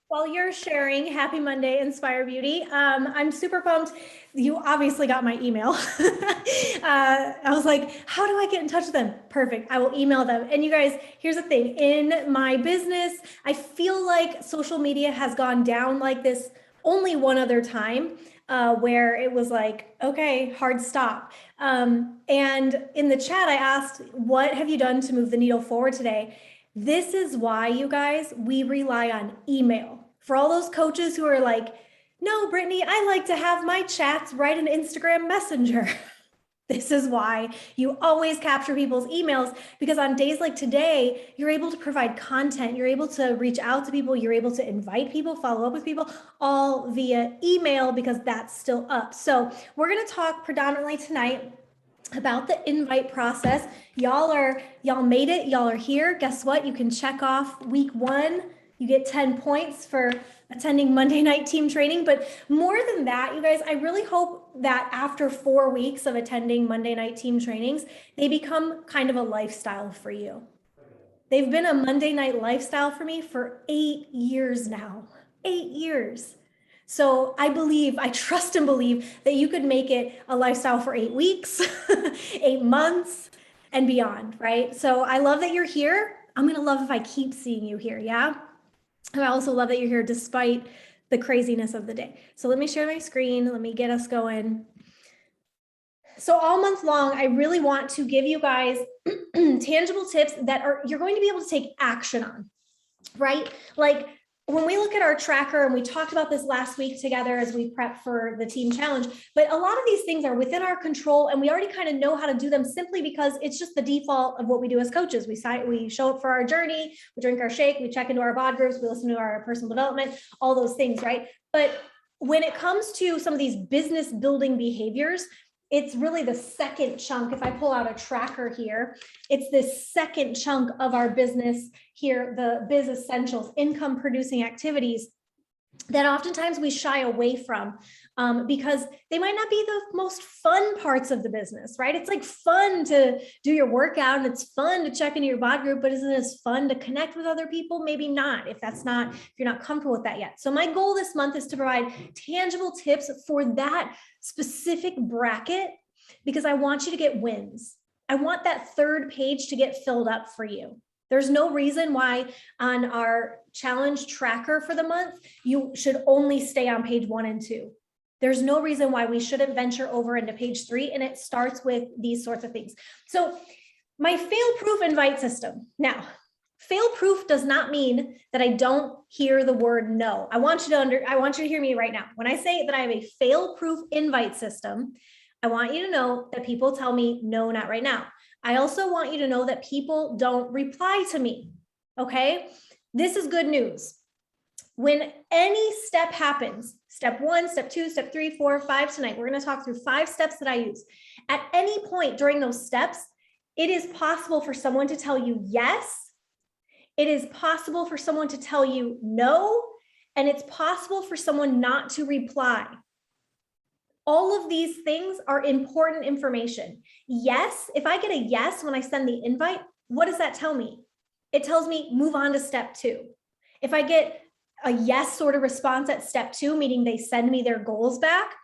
While you're sharing Happy Monday, Inspire Beauty, I'm super pumped. You obviously got my email. I was like, how do I get in touch with them? Perfect. I will email them. And you guys, here's the thing. In my business, I feel like social media has gone down like this only one other time, where it was like, okay, hard stop. And in the chat, I asked, what have you done to move the needle forward today? This is why, you guys, we rely on email. For all those coaches who are like, no, Brittany, I like to have my chats right in Instagram Messenger. This is why you always capture people's emails, because on days like today, you're able to provide content, you're able to reach out to people, you're able to invite people, follow up with people, all via email, because that's still up. So we're going to talk predominantly tonight about the invite process. Y'all made it. Y'all are here. Guess what? You can check off week 1. You get 10 points for attending Monday night team training. But more than that, you guys, I really hope that after 4 weeks of attending Monday night team trainings, they become kind of a lifestyle for you. They've been a Monday night lifestyle for me for 8 years now. 8 years. So I trust and believe that you could make it a lifestyle for 8 weeks, 8 months, and beyond, right? So I love that you're here. I'm going to love if I keep seeing you here. Yeah. And I also love that you're here despite the craziness of the day. So let me share my screen. Let me get us going. So all month long, I really want to give you guys tangible tips that you're going to be able to take action on, right? Like when we look at our tracker, and we talked about this last week together as we prep for the team challenge, but a lot of these things are within our control, and we already kind of know how to do them simply because it's just the default of what we do as coaches. We show up for our journey, we drink our shake, we check into our bod groups, we listen to our personal development, all those things, right? But when it comes to some of these business building behaviors, it's really the second chunk. If I pull out a tracker here, it's this second chunk of our business here, the biz essentials, income producing activities that oftentimes we shy away from, because they might not be the most fun parts of the business, right? It's like fun to do your workout and it's fun to check into your bod group, but isn't it as fun to connect with other people? Maybe not, if you're not comfortable with that yet. So my goal this month is to provide tangible tips for that specific bracket, because I want you to get wins. I want that third page to get filled up for you. There's no reason why on our challenge tracker for the month, you should only stay on page 1 and 2. There's no reason why we shouldn't venture over into page 3, and it starts with these sorts of things. So my fail-proof invite system. Now, fail-proof does not mean that I don't hear the word no. I want you to hear me right now. When I say that I have a fail-proof invite system, I want you to know that people tell me no, not right now. I also want you to know that people don't reply to me, okay? This is good news. When any step happens, step 1, step 2, step 3, 4, 5 tonight, we're going to talk through 5 steps that I use. At any point during those steps, it is possible for someone to tell you yes. It is possible for someone to tell you no, and it's possible for someone not to reply. All of these things are important information. Yes, if I get a yes when I send the invite, what does that tell me? It tells me move on to step 2. If I get a yes sort of response at step 2, meaning they send me their goals back,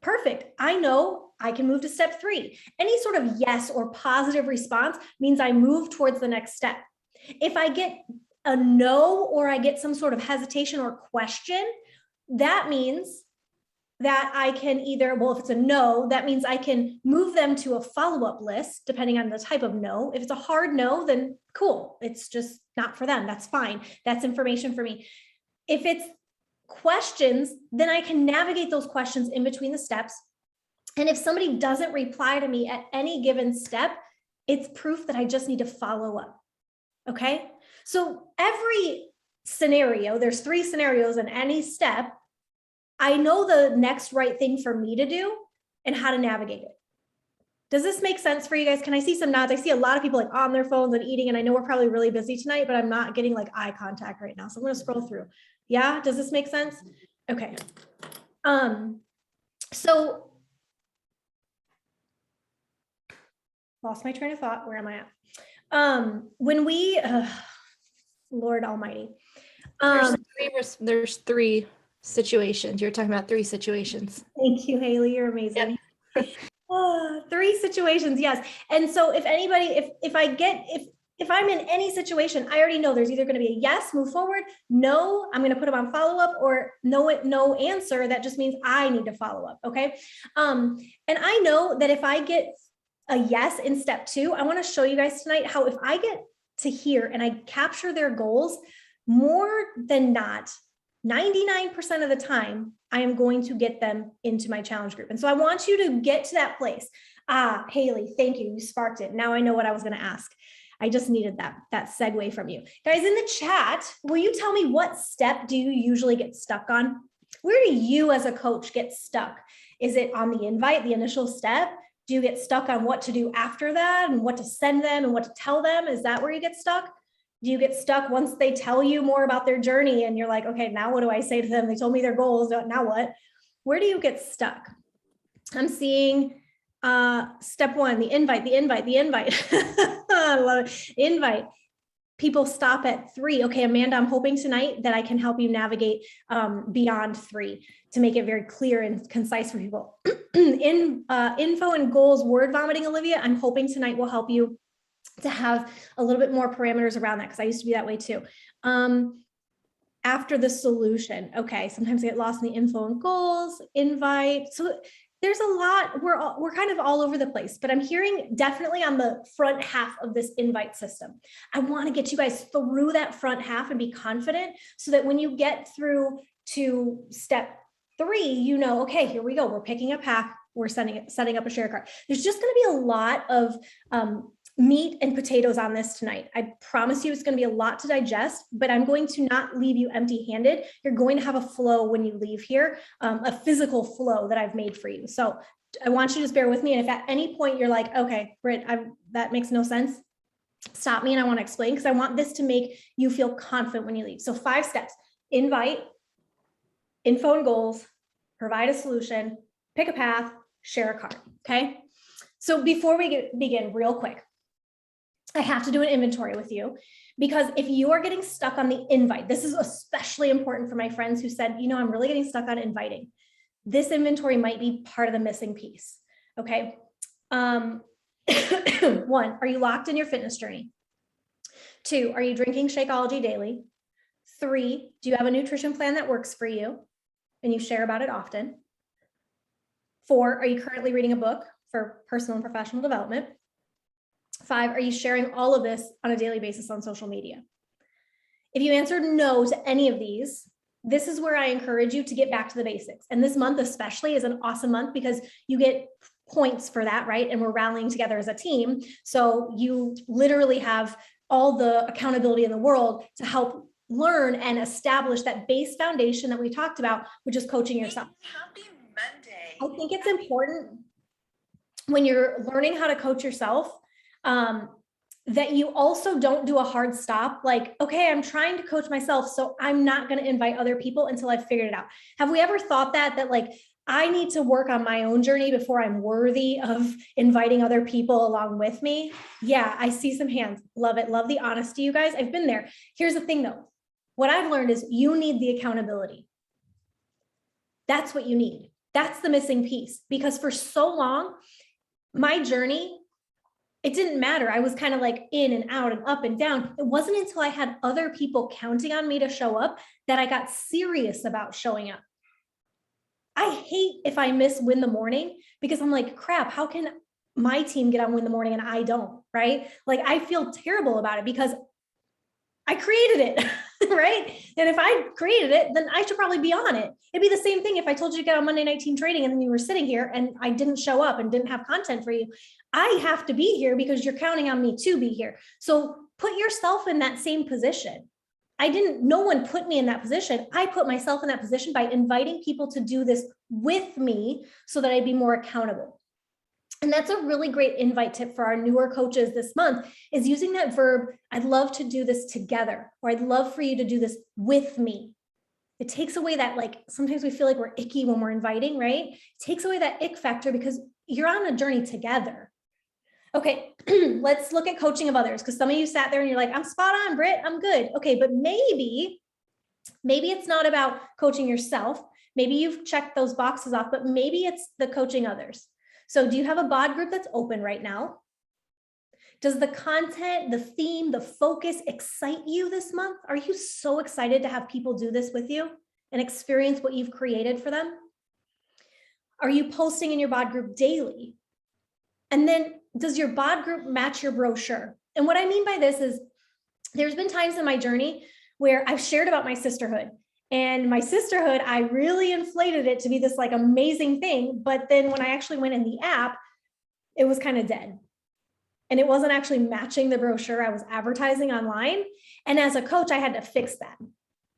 perfect. I know I can move to step 3. Any sort of yes or positive response means I move towards the next step. If I get a no, or I get some sort of hesitation or question, that means that I can either, well, if it's a no, that means I can move them to a follow-up list, depending on the type of no. If it's a hard no, then cool. It's just not for them. That's fine. That's information for me. If it's questions, then I can navigate those questions in between the steps. And if somebody doesn't reply to me at any given step, it's proof that I just need to follow up. Okay. So every scenario, there's 3 scenarios in any step. I know the next right thing for me to do and how to navigate it. Does this make sense for you guys? Can I see some nods? I see a lot of people like on their phones and eating, and I know we're probably really busy tonight, but I'm not getting like eye contact right now. So I'm going to scroll through. Yeah. Does this make sense? Okay. So lost my train of thought. Where am I at? When we, Lord Almighty. Um, There's three situations. You're talking about three situations. Thank you, Haley. You're amazing. Oh, three situations, yes. And so if anybody, if I'm in any situation, I already know there's either going to be a yes, move forward, no, I'm going to put them on follow up, or no answer. That just means I need to follow up. Okay. And I know that if I get a yes in step 2, I want to show you guys tonight how if I get to here and I capture their goals, more than not, 99% of the time, I am going to get them into my challenge group. And so I want you to get to that place. Haley, thank you. You sparked it. Now I know what I was going to ask. I just needed that segue from you. Guys, in the chat, will you tell me what step do you usually get stuck on? Where do you as a coach get stuck? Is it on the invite, the initial step? Do you get stuck on what to do after that and what to send them and what to tell them? Is that where you get stuck? Do you get stuck once they tell you more about their journey and you're like, okay, now what do I say to them? They told me their goals. Now what? Where do you get stuck? I'm seeing step 1, the invite. I love it. Invite. People stop at 3. Okay, Amanda, I'm hoping tonight that I can help you navigate beyond 3 to make it very clear and concise for people. Info and goals, word vomiting, Olivia, I'm hoping tonight will help you to have a little bit more parameters around that, because I used to be that way too. After the solution, okay, sometimes I get lost in the info and goals, invite. So there's a lot, we're kind of all over the place, but I'm hearing definitely on the front half of this invite system. I want to get you guys through that front half and be confident so that when you get through to step 3, you know, okay, here we go. We're picking a pack. We're setting up a share cart. There's just going to be a lot of meat and potatoes on this tonight. I promise you it's going to be a lot to digest, but I'm going to not leave you empty-handed. You're going to have a flow when you leave here, a physical flow that I've made for you. So I want you to just bear with me. And if at any point you're like, okay, Britt, that makes no sense, stop me and I want to explain, because I want this to make you feel confident when you leave. So 5 steps: invite, info and goals, provide a solution, pick a path, share a cart. Okay. So before we begin, real quick, I have to do an inventory with you, because if you are getting stuck on the invite, this is especially important for my friends who said, you know, I'm really getting stuck on inviting. This inventory might be part of the missing piece. Okay. 1, are you locked in your fitness journey? 2, are you drinking Shakeology daily? 3, do you have a nutrition plan that works for you and you share about it often? 4, are you currently reading a book for personal and professional development? 5, are you sharing all of this on a daily basis on social media? If you answered no to any of these, this is where I encourage you to get back to the basics. And this month especially is an awesome month because you get points for that, right? And we're rallying together as a team. So you literally have all the accountability in the world to help learn and establish that base foundation that we talked about, which is coaching yourself. Happy Monday. I think it's important when you're learning how to coach yourself, that you also don't do a hard stop. Like, okay, I'm trying to coach myself, so I'm not going to invite other people until I've figured it out. Have we ever thought that like, I need to work on my own journey before I'm worthy of inviting other people along with me? Yeah, I see some hands. Love it. Love the honesty, you guys. I've been there. Here's the thing though. What I've learned is you need the accountability. That's what you need. That's the missing piece, because for so long, my journey, it didn't matter. I was kind of like in and out and up and down. It wasn't until I had other people counting on me to show up that I got serious about showing up. I hate if I miss Win the Morning, because I'm like, crap, how can my team get on Win the Morning and I don't, right? Like, I feel terrible about it because I created it, right? And if I created it, then I should probably be on it. It'd be the same thing if I told you to get on Monday Night Team Trading and then you were sitting here and I didn't show up and didn't have content for you. I have to be here because you're counting on me to be here. So put yourself in that same position. No one put me in that position. I put myself in that position by inviting people to do this with me so that I'd be more accountable. And that's a really great invite tip for our newer coaches this month, is using that verb, I'd love to do this together, or I'd love for you to do this with me. It takes away that, like, sometimes we feel like we're icky when we're inviting, right? It takes away that ick factor because you're on a journey together. Okay, let's look at coaching of others, because some of you sat there and you're like, I'm spot on, Britt, I'm good. Okay, but maybe Maybe it's not about coaching yourself. Maybe you've checked those boxes off, but maybe it's the coaching others. So do you have a bod group that's open right now? Does the content, the theme, the focus excite you this month? Are you so excited to have people do this with you and experience what you've created for them? Are you posting in your bod group daily? And then does your bod group match your brochure? And what I mean by this is there's been times in my journey where I've shared about my sisterhood, and my sisterhood, I really inflated it to be this like amazing thing. But then when I actually went in the app, it was kind of dead. And it wasn't actually matching the brochure I was advertising online. And as a coach, I had to fix that.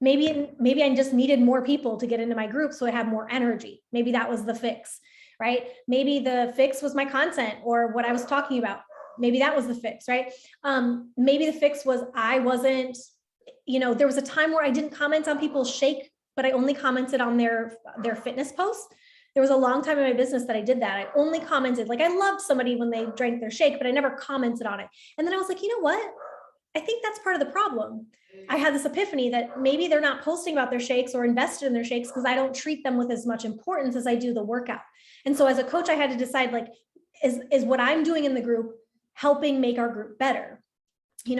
Maybe I just needed more people to get into my group so I had more energy. Maybe that was the fix, right? Maybe the fix was my content or what I was talking about. Maybe that was the fix, right? Maybe the fix was I wasn't, there was a time where I didn't comment on people's shake, but I only commented on their fitness posts. There was a long time in my business that I did that. I only commented, like I loved somebody when they drank their shake, but I never commented on it. And then I was like, you know what? I think that's part of the problem. I had this epiphany that maybe they're not posting about their shakes or invested in their shakes because I don't treat them with as much importance as I do the workout. And so as a coach, I had to decide, like, is what I'm doing in the group helping make our group better?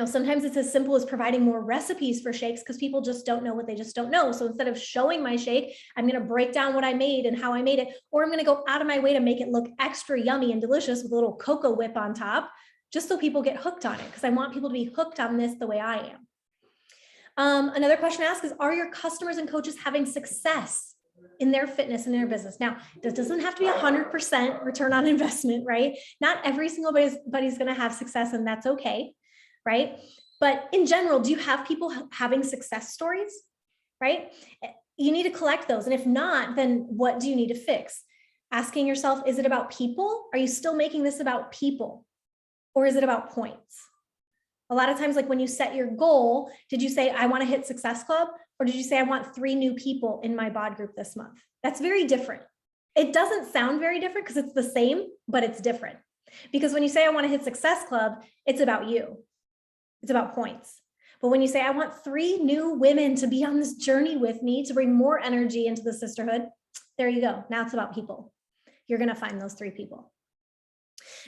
Sometimes it's as simple as providing more recipes for shakes because people just don't know what they just don't know. So instead of showing my shake, I'm going to break down what I made and how I made it, or I'm going to go out of my way to make it look extra yummy and delicious with a little cocoa whip on top, just so people get hooked on it, because I want people to be hooked on this the way I am. Another question to ask is, are your customers and coaches having success in their fitness and their business? Now, this doesn't have to be 100% return on investment, right? Not every single body's going to have success, and that's okay, right? But in general, do you have people having success stories, right? You need to collect those. And if not, then what do you need to fix? Asking yourself, is it about people? Are you still making this about people? Or is it about points? A lot of times, like when you set your goal, did you say, I want to hit Success Club? Or did you say, I want 3 new people in my bod group this month? That's very different. It doesn't sound very different because it's the same, but it's different. Because when you say, I want to hit Success Club, it's about you. It's about points. But when you say, I want 3 new women to be on this journey with me to bring more energy into the sisterhood, there you go. Now it's about people. You're going to find those 3 people.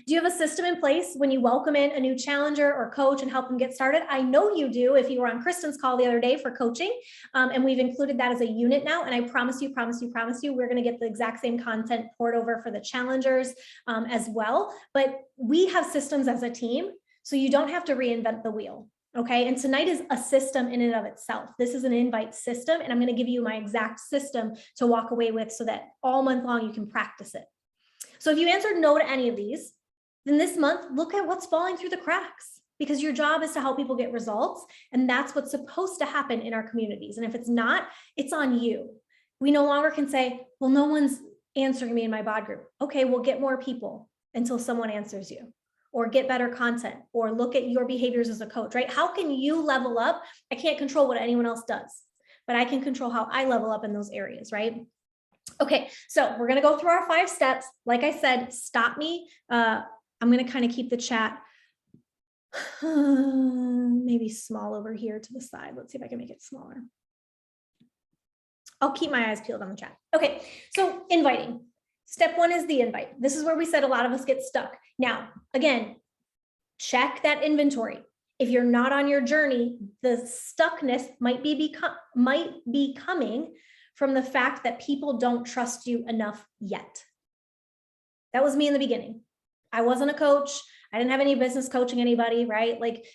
Do you have a system in place when you welcome in a new challenger or coach and help them get started? I know you do if you were on Kristen's call the other day for coaching, and we've included that as a unit now. And I promise you, we're going to get the exact same content poured over for the challengers as well. But we have systems as a team, so you don't have to reinvent the wheel. Okay. And tonight is a system in and of itself. This is an invite system, and I'm going to give you my exact system to walk away with so that all month long you can practice it. So if you answered no to any of these, then this month, look at what's falling through the cracks, because your job is to help people get results. And that's what's supposed to happen in our communities. And if it's not, it's on you. We no longer can say, well, no one's answering me in my bod group. Okay, we'll get more people until someone answers you, or get better content, or look at your behaviors as a coach, right? How can you level up? I can't control what anyone else does, but I can control how I level up in those areas, right? Okay, so we're going to go through our 5 steps. Like I said, stop me. I'm going to kind of keep the chat maybe small over here to the side. Let's see if I can make it smaller. I'll keep my eyes peeled on the chat. Okay, so inviting. Step 1 is the invite. This is where we said a lot of us get stuck. Now, again, check that inventory. If you're not on your journey, the stuckness might be coming from the fact that people don't trust you enough yet. That was me in the beginning. I wasn't a coach. I didn't have any business coaching anybody, right? Like,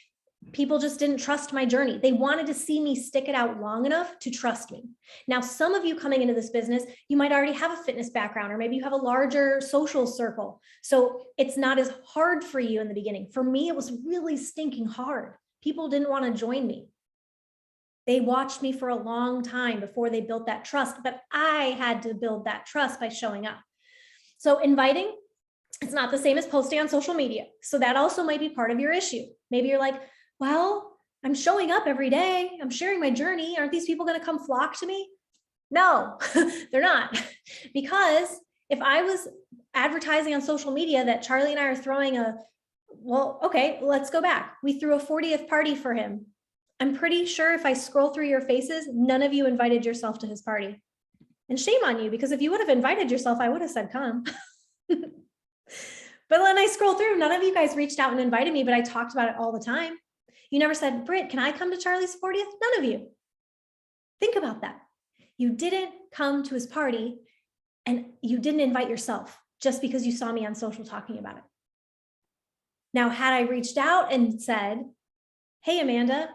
people just didn't trust my journey. They wanted to see me stick it out long enough to trust me. Now, some of you coming into this business, you might already have a fitness background, or maybe you have a larger social circle. So it's not as hard for you in the beginning. For me, it was really stinking hard. People didn't want to join me. They watched me for a long time before they built that trust, but I had to build that trust by showing up. So inviting, it's not the same as posting on social media. So that also might be part of your issue. Maybe you're like, well, I'm showing up every day. I'm sharing my journey. Aren't these people going to come flock to me? No, they're not. Because if I was advertising on social media that Charlie and I are throwing well, okay, let's go back. We threw a 40th party for him I'm pretty sure if I scroll through your faces, none of you invited yourself to his party. And shame on you, because if you would have invited yourself, I would have said, come. But when I scroll through, none of you guys reached out and invited me, but I talked about it all the time. You never said, Britt, can I come to Charlie's 40th? None of you. Think about that. You didn't come to his party and you didn't invite yourself just because you saw me on social talking about it. Now, had I reached out and said, hey, Amanda,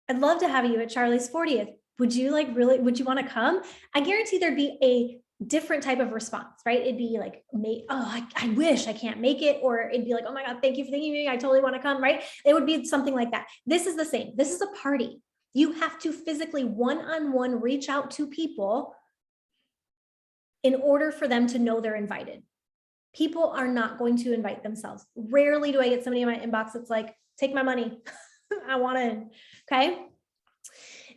I'd love to have you at Charlie's 40th. Would you would you want to come? I guarantee there'd be a different type of response, right? It'd be like, I wish I can't make it. Or it'd be like, oh my God, thank you for thinking of me. I totally want to come, right? It would be something like that. This is the same. This is a party. You have to physically one-on-one reach out to people in order for them to know they're invited. People are not going to invite themselves. Rarely do I get somebody in my inbox that's like, take my money. I want in. Okay.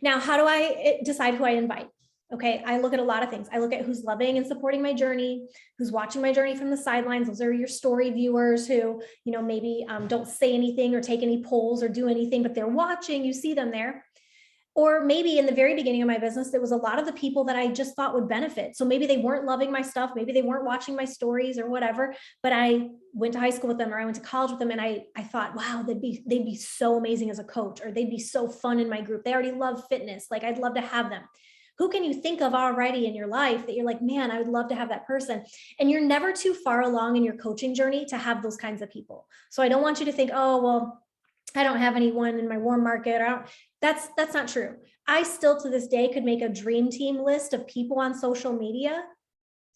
Now, how do I decide who I invite? Okay, I look at a lot of things. I look at who's loving and supporting my journey, who's watching my journey from the sidelines. Those are your story viewers who, maybe don't say anything or take any polls or do anything, but they're watching. You see them there. Or maybe in the very beginning of my business, there was a lot of the people that I just thought would benefit. So maybe they weren't loving my stuff. Maybe they weren't watching my stories or whatever, but I went to high school with them or I went to college with them. And I thought, wow, they'd be so amazing as a coach, or they'd be so fun in my group. They already love fitness. Like, I'd love to have them. Who can you think of already in your life that you're like, man, I would love to have that person? And you're never too far along in your coaching journey to have those kinds of people. So I don't want you to think, oh, well, I don't have anyone in my warm market. That's not true. I still to this day could make a dream team list of people on social media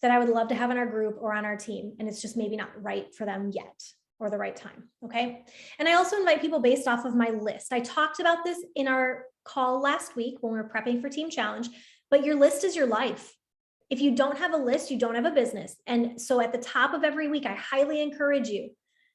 that I would love to have in our group or on our team. And it's just maybe not right for them yet, or the right time. Okay. And I also invite people based off of my list. I talked about this in our call last week when we were prepping for Team Challenge, but your list is your life. If you don't have a list, you don't have a business. And so at the top of every week, I highly encourage you,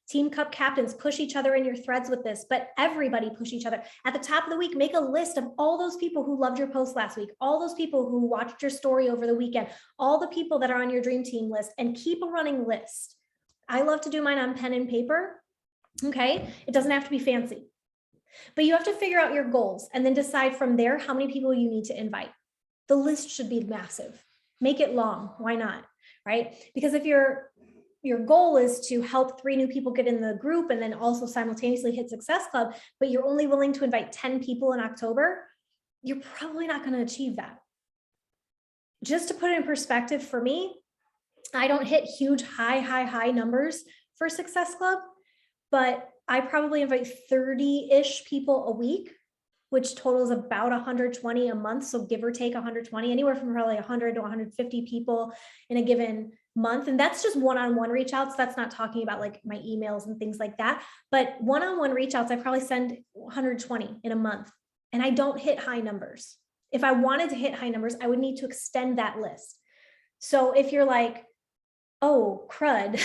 Team Cup captains, push each other in your threads with this, but everybody push each other. At the top of the week, make a list of all those people who loved your post last week, all those people who watched your story over the weekend, all the people that are on your dream team list, and keep a running list. I love to do mine on pen and paper. Okay. It doesn't have to be fancy, but you have to figure out your goals and then decide from there how many people you need to invite. The list should be massive. Make it long. Why not? Right? Because if your goal is to help 3 new people get in the group and then also simultaneously hit Success Club, but you're only willing to invite 10 people in October, you're probably not going to achieve that. Just to put it in perspective for me, I don't hit huge, high numbers for Success Club, but I probably invite 30-ish people a week, which totals about 120 a month. So give or take 120, anywhere from probably 100 to 150 people in a given month. And that's just one-on-one reach outs. That's not talking about like my emails and things like that. But one-on-one reach outs, I probably send 120 in a month, and I don't hit high numbers. If I wanted to hit high numbers, I would need to extend that list. So if you're like, oh, crud,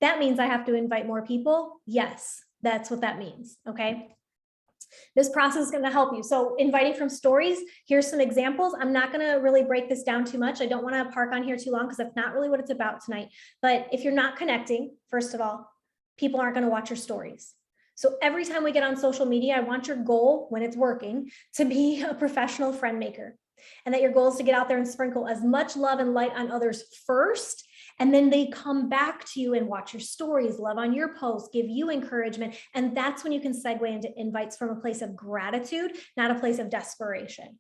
that means I have to invite more people. Yes, that's what that means. Okay. This process is going to help you. So inviting from stories, here's some examples. I'm not going to really break this down too much. I don't want to park on here too long because that's not really what it's about tonight. But if you're not connecting, first of all, people aren't going to watch your stories. So every time we get on social media, I want your goal, when it's working, to be a professional friend maker. And that your goal is to get out there and sprinkle as much love and light on others first. And then they come back to you and watch your stories, love on your posts, give you encouragement. And that's when you can segue into invites from a place of gratitude, not a place of desperation.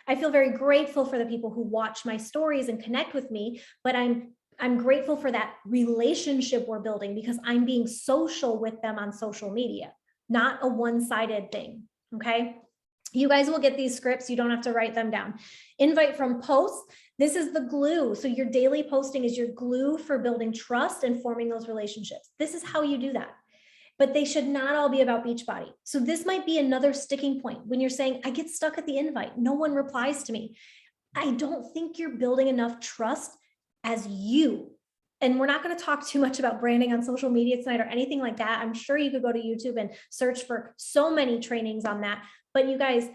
I feel very grateful for the people who watch my stories and connect with me, but I'm grateful for that relationship we're building because I'm being social with them on social media, not a one-sided thing. Okay. You guys will get these scripts. You don't have to write them down. Invite from posts. This is the glue. So your daily posting is your glue for building trust and forming those relationships. This is how you do that. But they should not all be about Beachbody. So this might be another sticking point when you're saying, I get stuck at the invite. No one replies to me. I don't think you're building enough trust as you. And we're not going to talk too much about branding on social media tonight or anything like that. I'm sure you could go to YouTube and search for so many trainings on that. But you guys,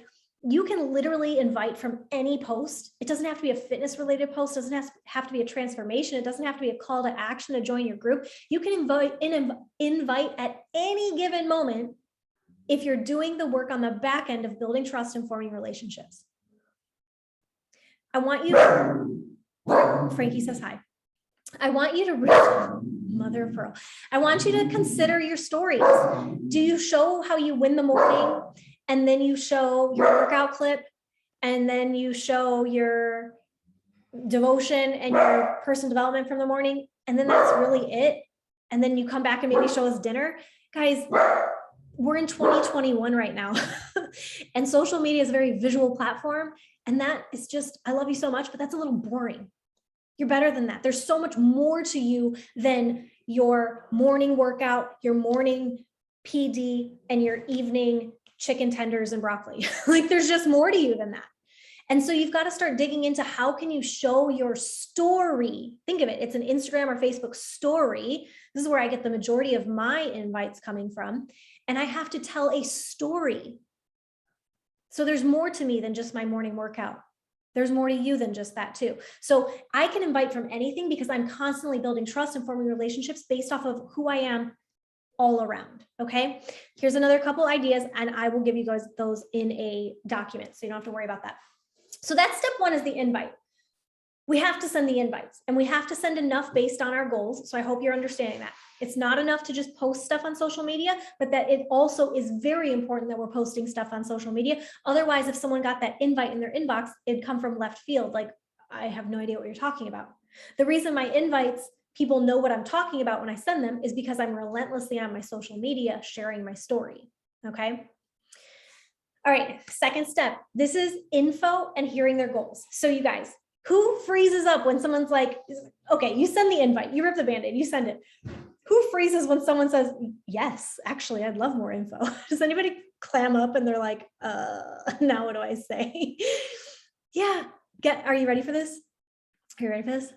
you can literally invite from any post. It doesn't have to be a fitness related post. It doesn't have to be a transformation. It doesn't have to be a call to action to join your group. You can invite at any given moment if you're doing the work on the back end of building trust and forming relationships. I want you to, Frankie says hi. I want you to, mother of pearl, I want you to consider your stories. Do you show how you win the morning, and then you show your workout clip, and then you show your devotion and your personal development from the morning, and then that's really it? And then you come back and maybe show us dinner? Guys, we're in 2021 right now. And social media is a very visual platform. And that is just, I love you so much, but that's a little boring. You're better than that. There's so much more to you than your morning workout, your morning PD, and your evening chicken tenders and broccoli. Like, there's just more to you than that. And so you've got to start digging into how can you show your story. Think of it. It's an Instagram or Facebook story. This is where I get the majority of my invites coming from. And I have to tell a story. So there's more to me than just my morning workout. There's more to you than just that too. So I can invite from anything because I'm constantly building trust and forming relationships based off of who I am all around. Okay. Here's another couple ideas, and I will give you guys those in a document, so you don't have to worry about that. So that's step one, is the invite. We have to send the invites, and we have to send enough based on our goals. So I hope you're understanding that. It's not enough to just post stuff on social media, but that it also is very important that we're posting stuff on social media. Otherwise, if someone got that invite in their inbox, it'd come from left field. Like, I have no idea what you're talking about. The reason my invites, people know what I'm talking about when I send them, is because I'm relentlessly on my social media sharing my story. Okay. All right. Second step. This is info and hearing their goals. So you guys, who freezes up when someone's like, okay, you send the invite, you rip the Band-Aid, you send it. Who freezes when someone says, yes, actually, I'd love more info? Does anybody clam up and they're like, now what do I say? Yeah. Are you ready for this? Are you ready for this?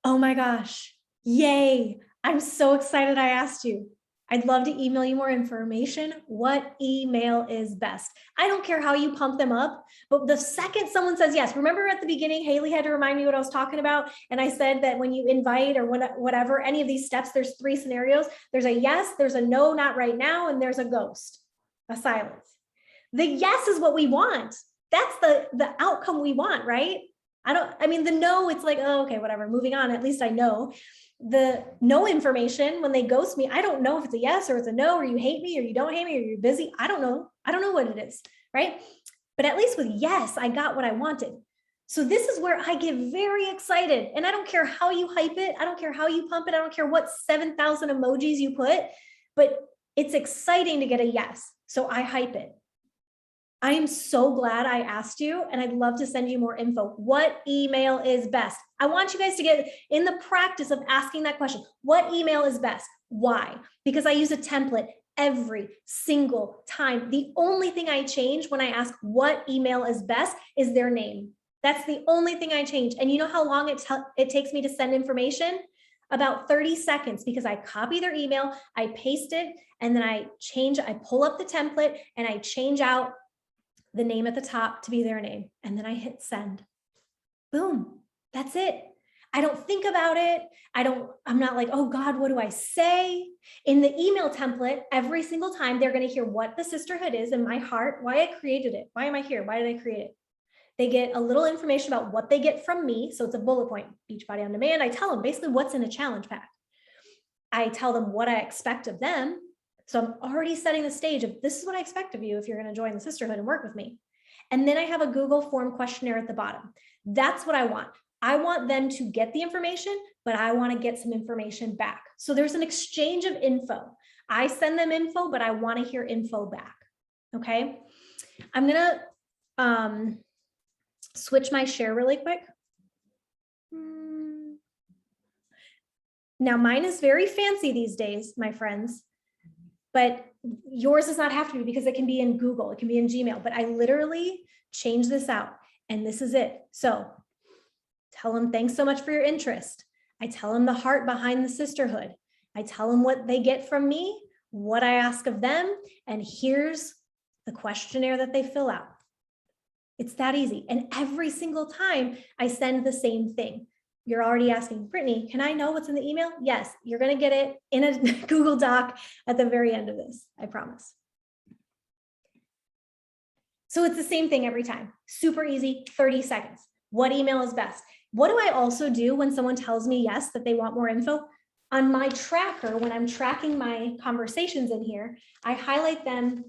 Oh my gosh. Yay. I'm so excited I asked you. I'd love to email you more information. What email is best? I don't care how you pump them up, but the second someone says yes, remember at the beginning, Haley had to remind me what I was talking about. And I said that when you invite or whatever, any of these steps, there's 3 scenarios. There's a yes, there's a no, not right now, and there's a ghost, a silence. The yes is what we want. That's the outcome we want, right? I mean, the no, it's like, oh, okay, whatever, moving on. At least I know. The no information, when they ghost me, I don't know if it's a yes or it's a no, or you hate me or you don't hate me or you're busy. I don't know. I don't know what it is, right? But at least with yes, I got what I wanted. So this is where I get very excited. And I don't care how you hype it. I don't care how you pump it. I don't care what 7,000 emojis you put, but it's exciting to get a yes. So I hype it. I am so glad I asked you, and I'd love to send you more info. What email is best? I want you guys to get in the practice of asking that question. What email is best? Why? Because I use a template every single time. The only thing I change when I ask what email is best is their name. That's the only thing I change. And you know how long it takes me to send information? About 30 seconds, because I copy their email, I paste it, and then I pull up the template and I change out the name at the top to be their name. And then I hit send. Boom. That's it. I don't think about it. I'm not like, oh God, what do I say? In the email template, every single time they're going to hear what the sisterhood is in my heart, why I created it. Why am I here? Why did I create it? They get a little information about what they get from me. So it's a bullet point, Beachbody on Demand. I tell them basically what's in a challenge pack. I tell them what I expect of them. So I'm already setting the stage of this is what I expect of you if you're going to join the sisterhood and work with me. And then I have a Google form questionnaire at the bottom. That's what I want. I want them to get the information, but I want to get some information back. So there's an exchange of info. I send them info, but I want to hear info back. Okay. I'm going to switch my share really quick. Now mine is very fancy these days, my friends. But yours does not have to be, because it can be in Google, it can be in Gmail, but I literally change this out and this is it. So tell them, thanks so much for your interest. I tell them the heart behind the sisterhood. I tell them what they get from me, what I ask of them, and here's the questionnaire that they fill out. It's that easy. And every single time I send the same thing. You're already asking, Brittany, can I know what's in the email? Yes, you're going to get it in a Google Doc at the very end of this, I promise. So it's the same thing every time. Super easy, 30 seconds. What email is best? What do I also do when someone tells me yes, that they want more info? On my tracker, when I'm tracking my conversations in here, I highlight them.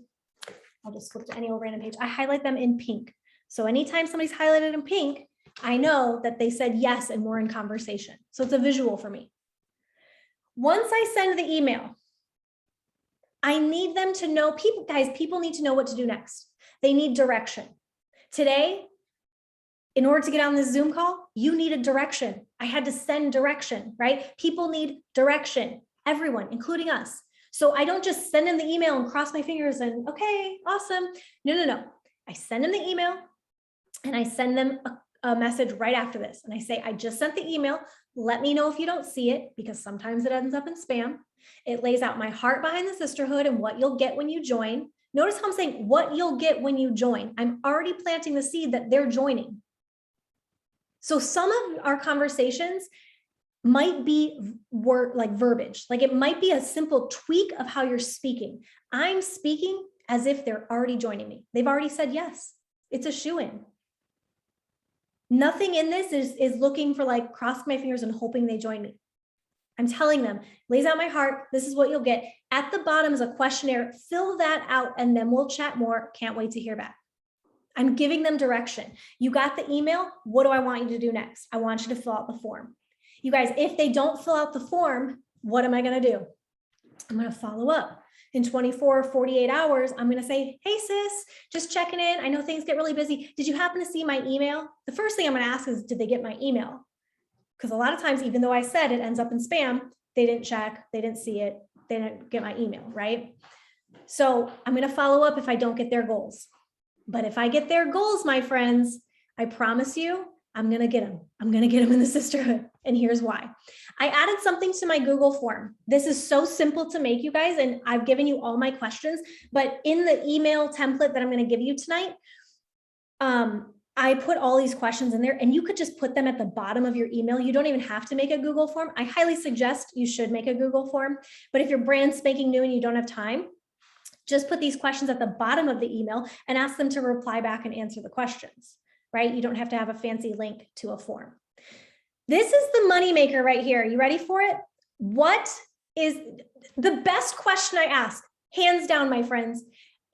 I'll just flip to any old random page. I highlight them in pink. So anytime somebody's highlighted in pink, I know that they said yes and we're in conversation. So it's a visual for me. Once I send the email, I need them to know, people need to know what to do next. They need direction. Today, in order to get on this Zoom call, you needed direction. I had to send direction, right? People need direction, everyone, including us. So I don't just send them the email and cross my fingers and okay, awesome. No. I send them the email and I send them a message right after this. And I say, I just sent the email. Let me know if you don't see it, because sometimes it ends up in spam. It lays out my heart behind the sisterhood and what you'll get when you join. Notice how I'm saying what you'll get when you join. I'm already planting the seed that they're joining. So some of our conversations might be like verbiage, like it might be a simple tweak of how you're speaking. I'm speaking as if they're already joining me. They've already said yes. It's a shoo-in. Nothing in this is looking for like cross my fingers and hoping they join me. I'm telling them, lays out my heart. This is what you'll get. At the bottom is a questionnaire. Fill that out and then we'll chat more. Can't wait to hear back. I'm giving them direction. You got the email. What do I want you to do next? I want you to fill out the form. You guys, if they don't fill out the form, what am I going to do? I'm going to follow up. In 24, 48 hours, I'm going to say, hey, sis, just checking in. I know things get really busy. Did you happen to see my email? The first thing I'm going to ask is, did they get my email? Because a lot of times, even though I said it ends up in spam, they didn't check, they didn't see it, they didn't get my email, right? So I'm going to follow up if I don't get their goals. But if I get their goals, my friends, I promise you, I'm going to get them. I'm going to get them in the sisterhood. And here's why. I added something to my Google form. This is so simple to make, you guys, and I've given you all my questions, but in the email template that I'm going to give you tonight, I put all these questions in there, and you could just put them at the bottom of your email. You don't even have to make a Google form. I highly suggest you should make a Google form, but if you're brand spanking new and you don't have time, just put these questions at the bottom of the email and ask them to reply back and answer the questions, right? You don't have to have a fancy link to a form. This is the moneymaker right here. You ready for it? What is the best question I ask? Hands down, my friends.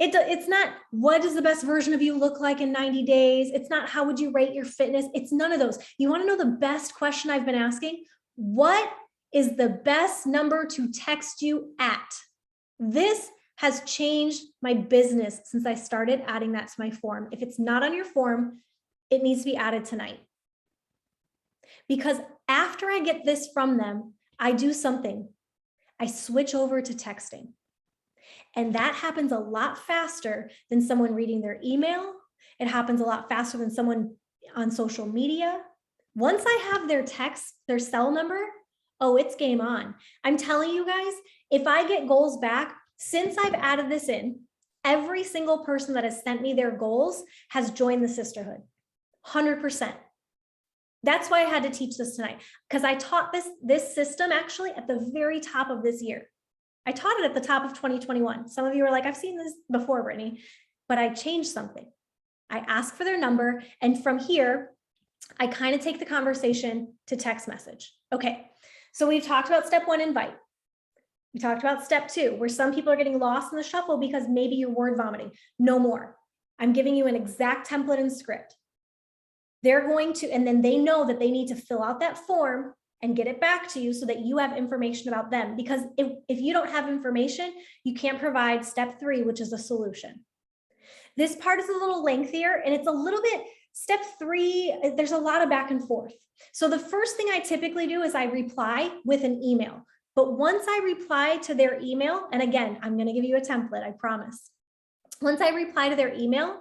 It's not, what does the best version of you look like in 90 days? It's not, how would you rate your fitness? It's none of those. You want to know the best question I've been asking? What is the best number to text you at? This has changed my business since I started adding that to my form. If it's not on your form, it needs to be added tonight. Because after I get this from them, I do something. I switch over to texting. And that happens a lot faster than someone reading their email. It happens a lot faster than someone on social media. Once I have their text, their cell number, oh, it's game on. I'm telling you guys, if I get goals back, since I've added this in, every single person that has sent me their goals has joined the sisterhood, 100%. That's why I had to teach this tonight, because I taught this system actually at the very top of this year. I taught it at the top of 2021. Some of you are like, I've seen this before, Brittany, but I changed something. I ask for their number, and from here, I kind of take the conversation to text message. Okay, so we've talked about step 1, invite. We talked about step 2, where some people are getting lost in the shuffle because maybe you're word vomiting. No more. I'm giving you an exact template and script. They're going to, and then they know that they need to fill out that form and get it back to you so that you have information about them. Because if you don't have information, you can't provide step 3, which is a solution. This part is a little lengthier, and it's a little bit, step 3, there's a lot of back and forth. So the first thing I typically do is I reply with an email. But once I reply to their email, and again, I'm going to give you a template, I promise. Once I reply to their email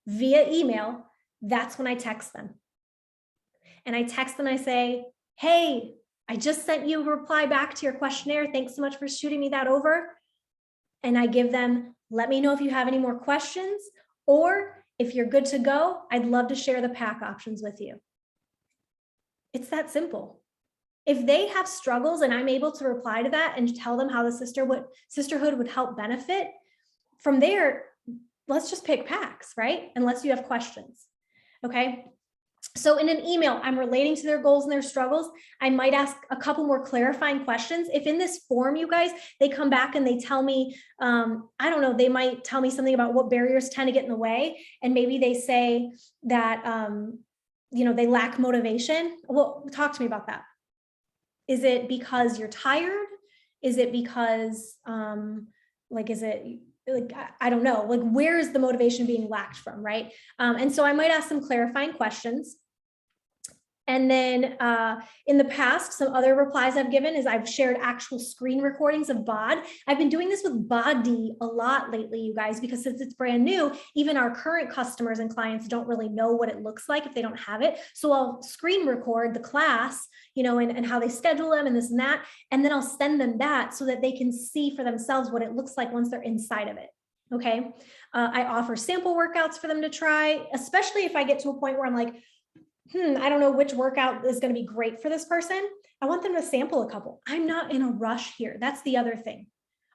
via email, that's when I text them. And I text them, I say, hey, I just sent you a reply back to your questionnaire. Thanks so much for shooting me that over. And I give them, let me know if you have any more questions, or if you're good to go, I'd love to share the pack options with you. It's that simple. If they have struggles and I'm able to reply to that and tell them how the sisterhood would help benefit, from there, let's just pick packs, right? Unless you have questions, okay? So in an email, I'm relating to their goals and their struggles. I might ask a couple more clarifying questions. If in this form, you guys, they come back and they tell me, I don't know, they might tell me something about what barriers tend to get in the way. And maybe they say that, they lack motivation. Well, talk to me about that. Is it because you're tired? Is it because, is it like, I don't know, like, where is the motivation being lacked from, right? And so I might ask some clarifying questions. And then in the past, some other replies I've given is I've shared actual screen recordings of BOD. I've been doing this with BOD a lot lately, you guys, because since it's brand new, even our current customers and clients don't really know what it looks like if they don't have it. So I'll screen record the class, and how they schedule them and this and that. And then I'll send them that so that they can see for themselves what it looks like once they're inside of it. Okay. I offer sample workouts for them to try, especially if I get to a point where I'm like, I don't know which workout is going to be great for this person. I want them to sample a couple. I'm not in a rush here. That's the other thing.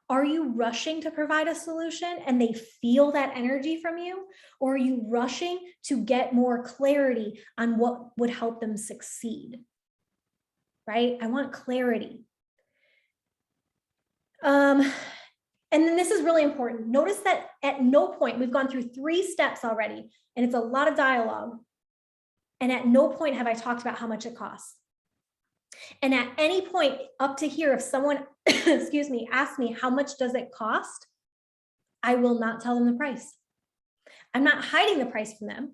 Are you rushing to provide a solution and they feel that energy from you? Or are you rushing to get more clarity on what would help them succeed? Right? I want clarity. And then this is really important. Notice that at no point, we've gone through 3 steps already, and it's a lot of dialogue. And at no point have I talked about how much it costs. And at any point up to here, if someone, excuse me, asks me, how much does it cost? I will not tell them the price. I'm not hiding the price from them,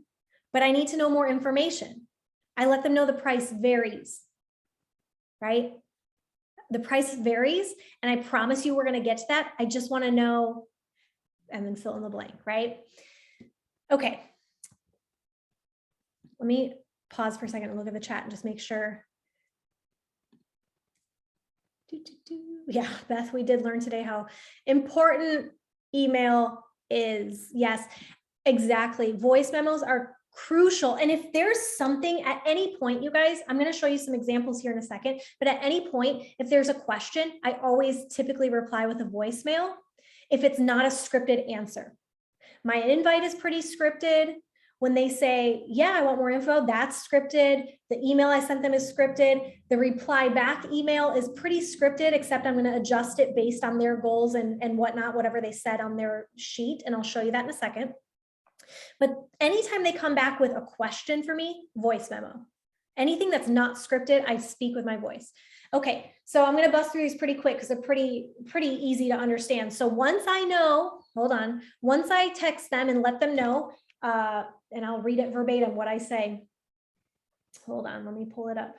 but I need to know more information. I let them know the price varies, right? The price varies, and I promise you we're going to get to that. I just want to know, and then fill in the blank, right? Okay. Let me pause for a second and look at the chat and just make sure. Yeah, Beth, we did learn today how important email is. Yes, exactly. Voice memos are crucial. And if there's something at any point, you guys, I'm going to show you some examples here in a second, but at any point, if there's a question, I always typically reply with a voicemail if it's not a scripted answer. My invite is pretty scripted. When they say, yeah, I want more info, that's scripted. The email I sent them is scripted. The reply back email is pretty scripted, except I'm going to adjust it based on their goals and whatnot, whatever they said on their sheet. And I'll show you that in a second. But anytime they come back with a question for me, voice memo. Anything that's not scripted, I speak with my voice. Okay, so I'm going to bust through these pretty quick because they're pretty easy to understand. So once I know, hold on, once I text them and let them know, and I'll read it verbatim what I say. Hold on, let me pull it up.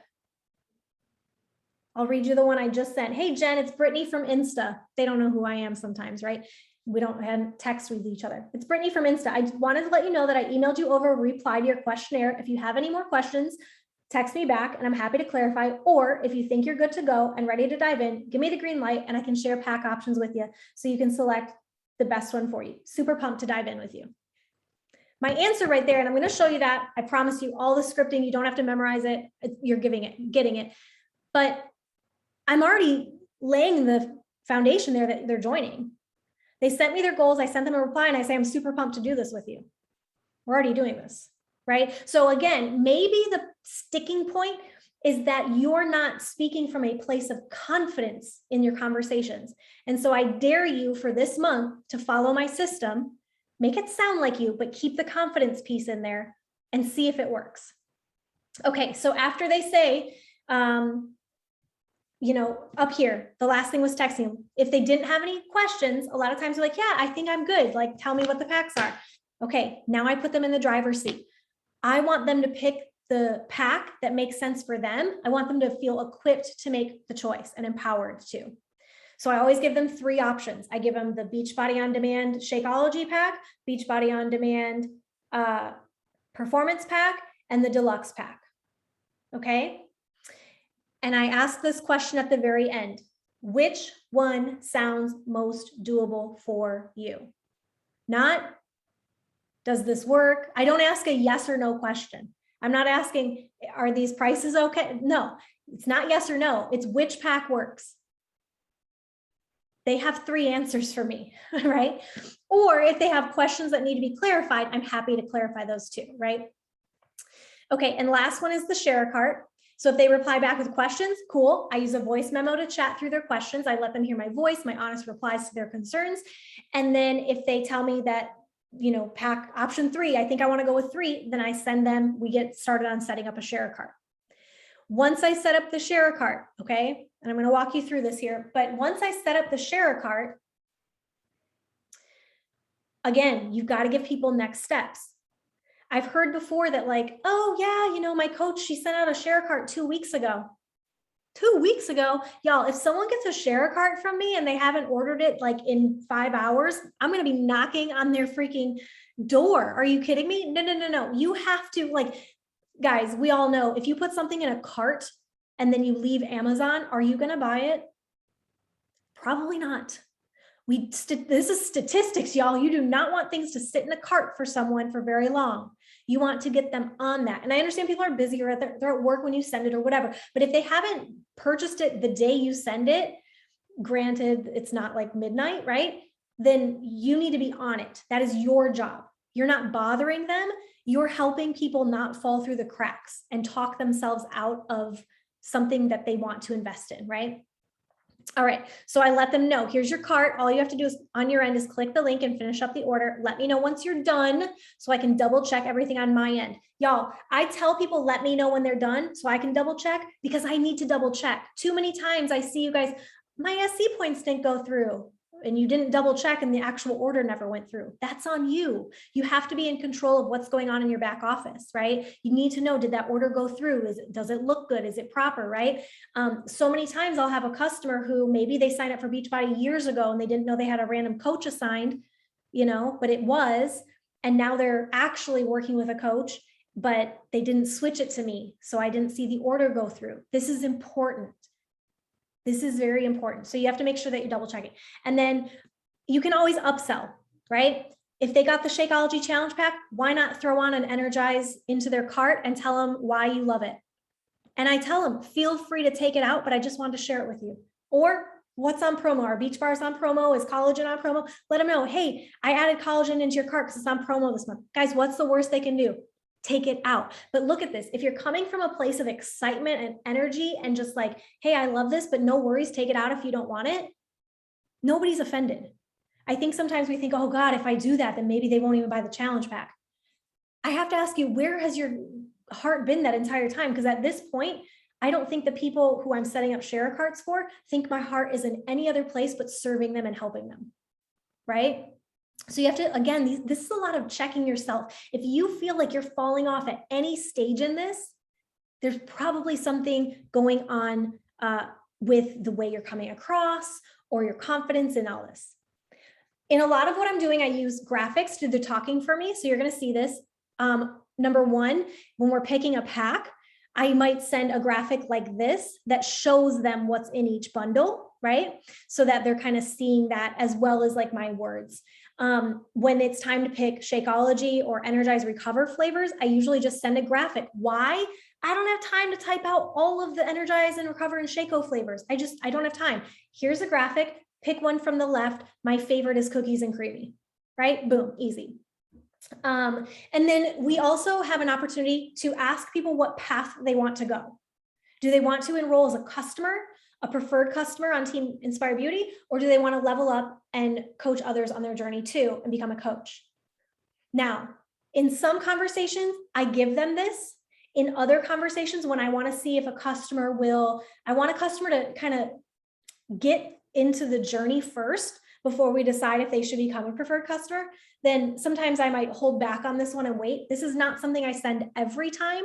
I'll read you the one I just sent. Hey, Jen, it's Brittany from Insta. They don't know who I am sometimes, right? We don't have text with each other. It's Brittany from Insta. I wanted to let you know that I emailed you over a reply to your questionnaire. If you have any more questions, text me back and I'm happy to clarify. Or if you think you're good to go and ready to dive in, give me the green light and I can share pack options with you so you can select the best one for you. Super pumped to dive in with you. My answer right there, and I'm going to show you that. I promise you all the scripting, you don't have to memorize it. You're getting it. But I'm already laying the foundation there that they're joining. They sent me their goals. I sent them a reply and I say, I'm super pumped to do this with you. We're already doing this, right? So again, maybe the sticking point is that you're not speaking from a place of confidence in your conversations. And so I dare you for this month to follow my system. Make it sound like you, but keep the confidence piece in there and see if it works. Okay, so after they say, up here, the last thing was texting. If they didn't have any questions, a lot of times they're like, yeah, I think I'm good. Like, tell me what the packs are. Okay, now I put them in the driver's seat. I want them to pick the pack that makes sense for them. I want them to feel equipped to make the choice and empowered to. So I always give them 3 options. I give them the Beachbody On Demand Shakeology pack, Beachbody On Demand Performance pack, and the Deluxe pack. Okay. And I ask this question at the very end. Which one sounds most doable for you? Not, does this work? I don't ask a yes or no question. I'm not asking, are these prices okay? No, it's not yes or no. It's which pack works. They have 3 answers for me, right? Or if they have questions that need to be clarified, I'm happy to clarify those too, right? Okay, and last one is the share a cart. So if they reply back with questions, cool. I use a voice memo to chat through their questions. I let them hear my voice, my honest replies to their concerns. And then if they tell me that, you know, pack option 3, I think I want to go with 3, then I send them, we get started on setting up a share a cart. Once I set up the share a cart, okay, and I'm going to walk you through this here, but once I set up the share a cart, again, you've got to give people next steps. I've heard before that like, oh yeah, you know, my coach, she sent out a share cart 2 weeks ago. 2 weeks ago, y'all, if someone gets a share cart from me and they haven't ordered it like in 5 hours, I'm going to be knocking on their freaking door. Are you kidding me? No. You have to, like, guys, we all know if you put something in a cart and then you leave Amazon, are you going to buy it? Probably not. This is statistics, y'all. You do not want things to sit in a cart for someone for very long. You want to get them on that. And I understand people are busy or they're at work when you send it or whatever, but if they haven't purchased it the day you send it, granted, it's not like midnight, right? Then you need to be on it. That is your job. You're not bothering them. You're helping people not fall through the cracks and talk themselves out of something that they want to invest in, right? All right, so I let them know, here's your cart. All you have to do is on your end is click the link and finish up the order. Let me know once you're done so I can double check everything on my end. Y'all, I tell people, let me know when they're done so I can double check because I need to double check. Too many times I see you guys, my SC points didn't go through and you didn't double check and the actual order never went through. That's on you. You have to be in control of what's going on in your back office, right? You need to know, did that order go through? Does it look good? Is it proper, right? So many times I'll have a customer who maybe they signed up for Beachbody years ago and they didn't know they had a random coach assigned, you know, but it was, and now they're actually working with a coach, but they didn't switch it to me. So I didn't see the order go through. This is important. This is very important. So you have to make sure that you're double checking. And then you can always upsell, right? If they got the Shakeology Challenge Pack, why not throw on an Energize into their cart and tell them why you love it? And I tell them, feel free to take it out, but I just wanted to share it with you. Or what's on promo? Are Beach Bars on promo? Is collagen on promo? Let them know, hey, I added collagen into your cart because it's on promo this month. Guys, what's the worst they can do? Take it out. But look at this. If you're coming from a place of excitement and energy and just like, hey, I love this, but no worries, take it out if you don't want it, nobody's offended. I think sometimes we think, oh God, if I do that, then maybe they won't even buy the challenge pack. I have to ask you, where has your heart been that entire time? Because at this point, I don't think the people who I'm setting up share carts for think my heart is in any other place but serving them and helping them, right? So you have to, again, this is a lot of checking yourself. If you feel like you're falling off at any stage in this, there's probably something going on with the way you're coming across or your confidence in all this. In a lot of what I'm doing, I use graphics to do the talking for me. So you're going to see this. Number one, when we're picking a pack, I might send a graphic like this that shows them what's in each bundle, right? So that they're kind of seeing that as well as like my words. When it's time to pick Shakeology or Energize Recover flavors, I usually just send a graphic. Why? I don't have time to type out all of the Energize and Recover and Shako flavors. I don't have time. Here's a graphic, pick one from the left. My favorite is cookies and creamy, right? Boom, easy. And then we also have an opportunity to ask people what path they want to go. Do they want to enroll as a customer, a preferred customer on Team Inspire Beauty, or do they want to level up and coach others on their journey too and become a coach? Now, in some conversations, I give them this. In other conversations, when I want to see if a customer I want a customer to kind of get into the journey first before we decide if they should become a preferred customer, then sometimes I might hold back on this one and wait. This is not something I send every time.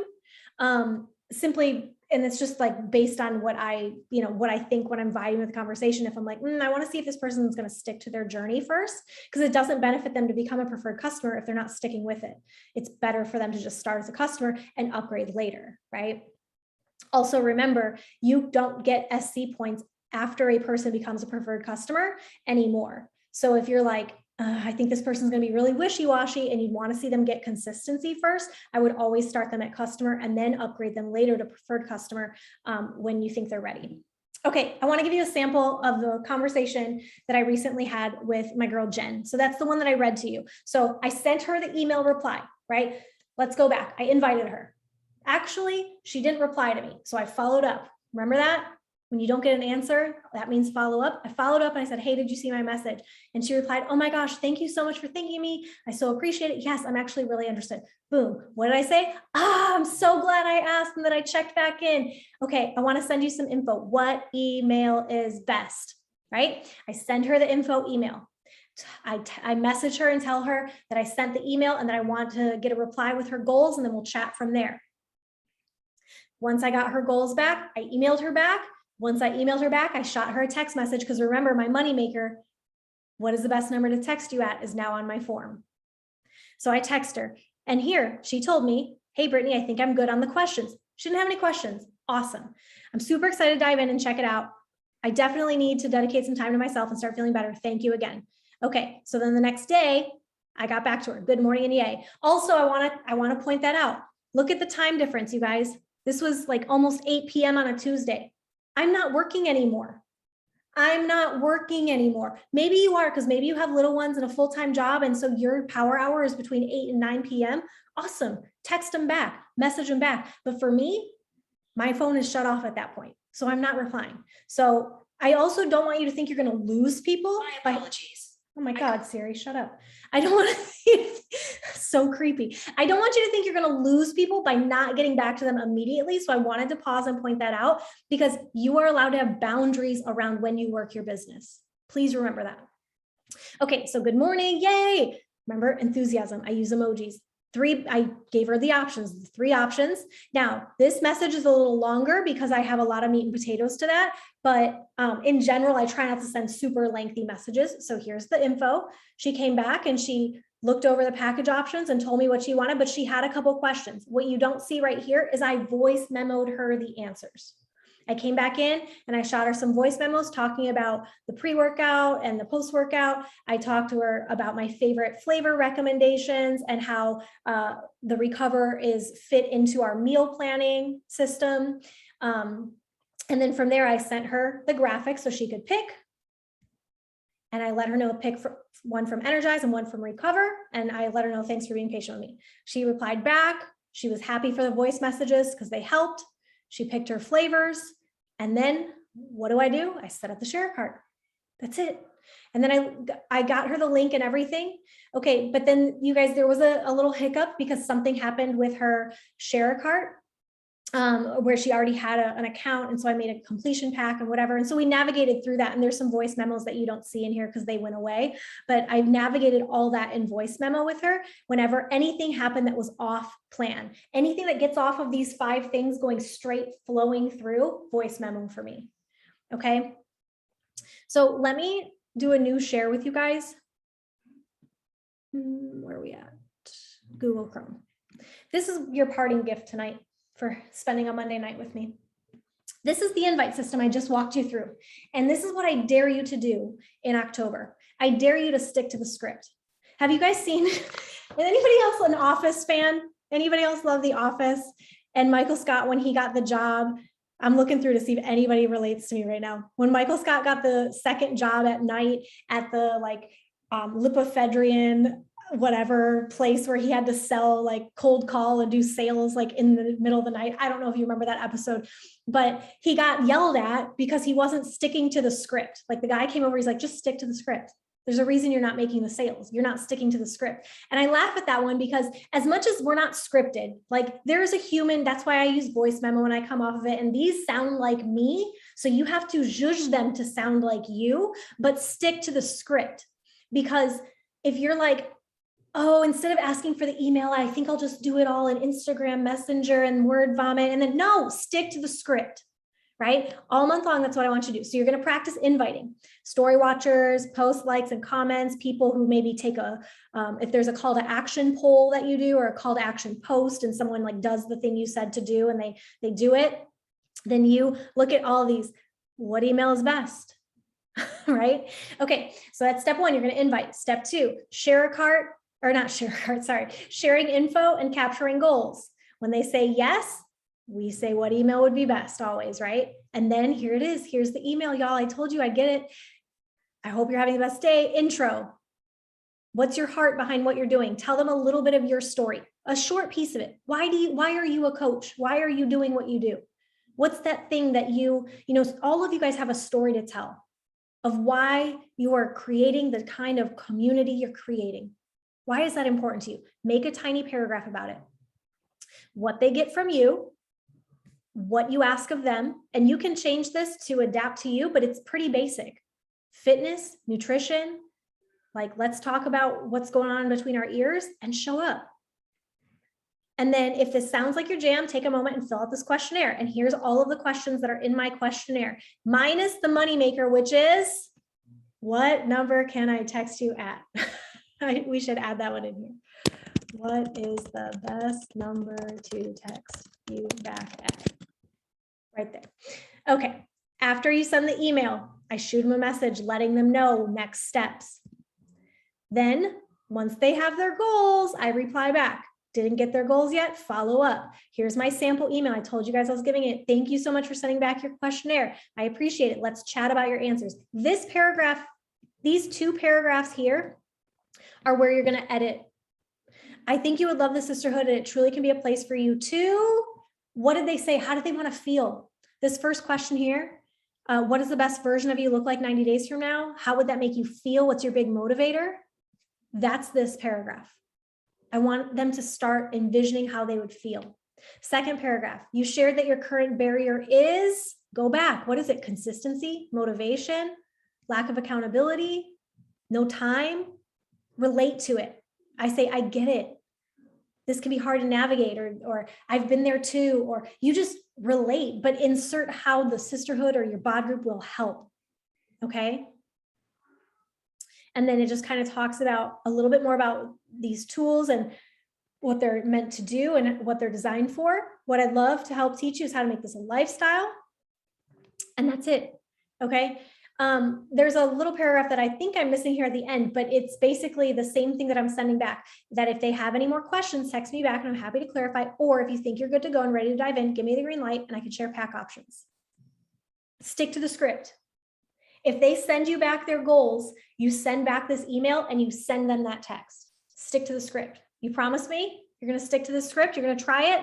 Simply, and it's just like based on what I think when I'm vibing with the conversation. If I'm like, I want to see if this person is going to stick to their journey first, because it doesn't benefit them to become a preferred customer if they're not sticking with it. It's better for them to just start as a customer and upgrade later, right? Also, remember, you don't get SC points after a person becomes a preferred customer anymore. So if you're like, I think this person's going to be really wishy-washy and you want to see them get consistency first, I would always start them at customer and then upgrade them later to preferred customer when you think they're ready. Okay, I want to give you a sample of the conversation that I recently had with my girl Jen. So that's the one that I read to you. So I sent her the email reply, right? Let's go back. I invited her. Actually, she didn't reply to me. So I followed up. Remember that? When you don't get an answer, that means follow up. I followed up and I said, hey, did you see my message? And she replied, oh my gosh, thank you so much for thanking me. I so appreciate it. Yes, I'm actually really interested. Boom. What did I say? I'm so glad I asked and that I checked back in. Okay, I want to send you some info. What email is best, right? I send her the info email. I message her and tell her that I sent the email and that I want to get a reply with her goals, and then we'll chat from there. Once I got her goals back, I emailed her back. Once I emailed her back, I shot her a text message because remember, my moneymaker, what is the best number to text you at, is now on my form. So I text her, and here she told me, hey, Brittany, I think I'm good on the questions. She didn't have any questions. Awesome. I'm super excited to dive in and check it out. I definitely need to dedicate some time to myself and start feeling better. Thank you again. Okay, so then the next day, I got back to her. Good morning and yay. Also, I want to point that out. Look at the time difference, you guys. This was like almost 8 p.m. on a Tuesday. I'm not working anymore. I'm not working anymore. Maybe you are, because maybe you have little ones and a full-time job, and so your power hour is between 8 and 9 p.m. Awesome. Text them back, message them back. But for me, my phone is shut off at that point, so I'm not replying. So I also don't want you to think you're going to lose people. My apologies. Oh my God, Siri, shut up. I don't want to, so creepy. I don't want you to think you're going to lose people by not getting back to them immediately. So I wanted to pause and point that out, because you are allowed to have boundaries around when you work your business. Please remember that. Okay, so good morning, yay. Remember, enthusiasm, I use emojis. I gave her the options, 3 options. Now, this message is a little longer because I have a lot of meat and potatoes to that, but in general, I try not to send super lengthy messages. So here's the info. She came back and she looked over the package options and told me what she wanted, but she had a couple questions. What you don't see right here is I voice memoed her the answers. I came back in and I shot her some voice memos talking about the pre-workout and the post-workout. I talked to her about my favorite flavor recommendations and how the Recover is fit into our meal planning system. And then from there, I sent her the graphics so she could pick. And I let her know pick one from Energize and one from Recover. And I let her know, thanks for being patient with me. She replied back. She was happy for the voice messages because they helped. She picked her flavors. And then what do? I set up the share cart. That's it. And then I got her the link and everything. Okay, but then you guys, there was a little hiccup because something happened with her share cart where she already had an account. And so I made a completion pack and whatever. And so we navigated through that. And there's some voice memos that you don't see in here because they went away. But I've navigated all that in voice memo with her. Whenever anything happened that was off plan, anything that gets off of these 5 things going straight flowing through, voice memo for me. Okay. So let me do a new share with you guys. Where are we at? Google Chrome. This is your parting gift tonight for spending a Monday night with me. This is the invite system I just walked you through. And this is what I dare you to do in October. I dare you to stick to the script. Have you guys seen, is anybody else an Office fan? Anybody else love The Office? And Michael Scott, when he got the job, I'm looking through to see if anybody relates to me right now. When Michael Scott got the second job at night at the lipofedrian whatever place where he had to sell like cold call and do sales like in the middle of the night. I don't know if you remember that episode, but he got yelled at because he wasn't sticking to the script. Like the guy came over, he's like, just stick to the script. There's a reason you're not making the sales. You're not sticking to the script. And I laugh at that one because as much as we're not scripted, like there's a human, that's why I use voice memo when I come off of it. And these sound like me. So you have to zhuzh them to sound like you, but stick to the script. Because if you're like, oh, instead of asking for the email, I think I'll just do it all in Instagram Messenger and Word Vomit. And then no, stick to the script, right? All month long, that's what I want you to do. So you're going to practice inviting story watchers, post likes and comments, people who maybe take if there's a call to action poll that you do or a call to action post and someone like does the thing you said to do and they do it, then you look at all these. What email is best? right? Okay, so that's step one, you're gonna invite. Step two, share a cart, or not share a cart, sorry, sharing info and capturing goals. When they say yes, we say what email would be best always, right? And then here it is, here's the email, y'all. I told you I get it. I hope you're having the best day. Intro. What's your heart behind what you're doing? Tell them a little bit of your story, a short piece of it. Why are you a coach? Why are you doing what you do? What's that thing that all of you guys have a story to tell of why you are creating the kind of community you're creating. Why is that important to you? Make a tiny paragraph about it. What they get from you, what you ask of them, and you can change this to adapt to you, but it's pretty basic. Fitness, nutrition, like let's talk about what's going on between our ears and show up. And then if this sounds like your jam, take a moment and fill out this questionnaire. And here's all of the questions that are in my questionnaire, minus the moneymaker, which is, what number can I text you at? We should add that one in here. What is the best number to text you back at? Right there. Okay. After you send the email, I shoot them a message letting them know next steps. Then once they have their goals, I reply back. Didn't get their goals yet? Follow up. Here's my sample email. I told you guys I was giving it. Thank you so much for sending back your questionnaire. I appreciate it. Let's chat about your answers. This paragraph, these two paragraphs here are where you're going to edit. I think you would love the sisterhood, and it truly can be a place for you too. What did they say? How did they want to feel? This first question here, what does the best version of you look like 90 days from now? How would that make you feel? What's your big motivator? That's this paragraph. I want them to start envisioning how they would feel. Second paragraph, you shared that your current barrier is, go back. What is it? Consistency, motivation, lack of accountability, no time. Relate to it. I say, I get it. This can be hard to navigate, or I've been there too, or you just relate, but insert how the sisterhood or your bod group will help. Okay. And then it just kind of talks about a little bit more about these tools and what they're meant to do and what they're designed for. What I'd love to help teach you is how to make this a lifestyle. And that's it. Okay. There's a little paragraph that I think I'm missing here at the end, but it's basically the same thing that I'm sending back, that if they have any more questions, text me back and I'm happy to clarify. Or if you think you're good to go and ready to dive in, give me the green light and I can share pack options. Stick to the script. If they send you back their goals, you send back this email and you send them that text. Stick to the script. You promise me you're going to stick to the script. You're going to try it.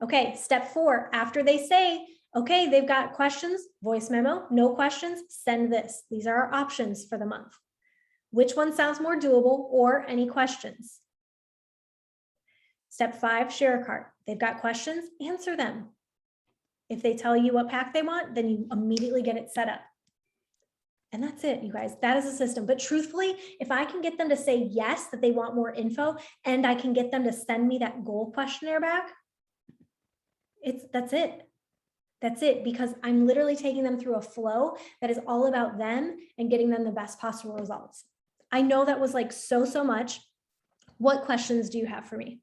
Okay. Step 4, after they say, okay, they've got questions, voice memo, no questions, send this. These are our options for the month. Which one sounds more doable, or any questions? Step 5, share a cart. They've got questions, answer them. If they tell you what pack they want, then you immediately get it set up. And that's it, you guys. That is a system. But truthfully, if I can get them to say yes, that they want more info, and I can get them to send me that goal questionnaire back, that's it. That's it, because I'm literally taking them through a flow that is all about them and getting them the best possible results. I know that was like so much. What questions do you have for me?